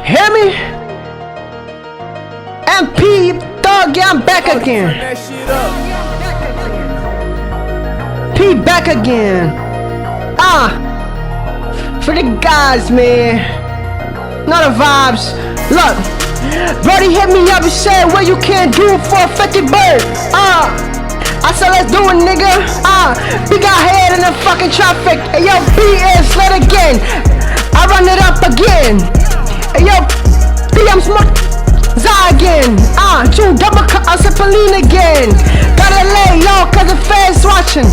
Hear me? MP Thug, yeah, I'm back again. P back again. For the guys, man. Not the vibes. Look, Brody hit me up and said, what you can't do for a 50 bird? I said, let's do it, nigga. We got head in the fucking traffic. Hey, yo, BS, let again. I run it up again. Hey, yo, B, I'm smoking Zah again. Two double cut, I said Pauline again. Gotta lay low, cause the feds watching.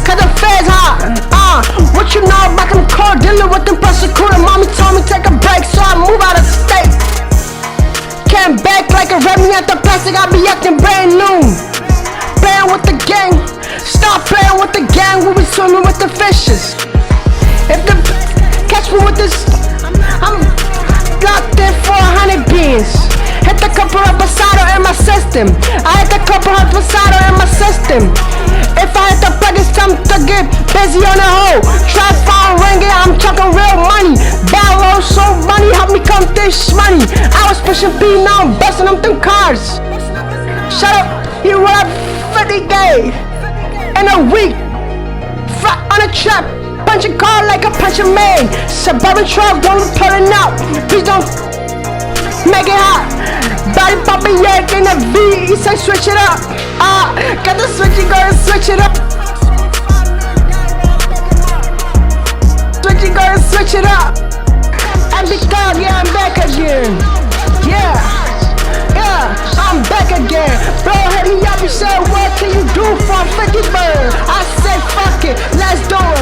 Cause the feds hot. What you know about them car dealing with them prosecutor? Mommy told me take a break, so I move out of state. Can't back like a Remy at the plastic, I be acting brand new. Playing with the gang, stop playing with the gang, we be swimming with the fishes. If the catch me with this, I'm locked in for 100 beans. Hit the couple of Pasado in my system. I hit the couple of Pasado in my system. If I hit the plug, it's time to get busy on the hoe. Try phone ringing, I'm talking real money. Ballo, so money, help me come this money. I was pushing P, now I'm busting them through cars. Shut up, you run 50K in a week. Flat on a trap, punch a car like a punch a man. Suburban truck, don't turn it out. Please don't make it hot. Body popping yak in the V, he say switch it up. Got the switch, you gotta switch it up. Switch, you gotta switch it up. And because, yeah, I'm back again. Yeah, I'm back again. Bro, hit me up and said, what can you do for 50 bird? I said, fuck it, let's do it.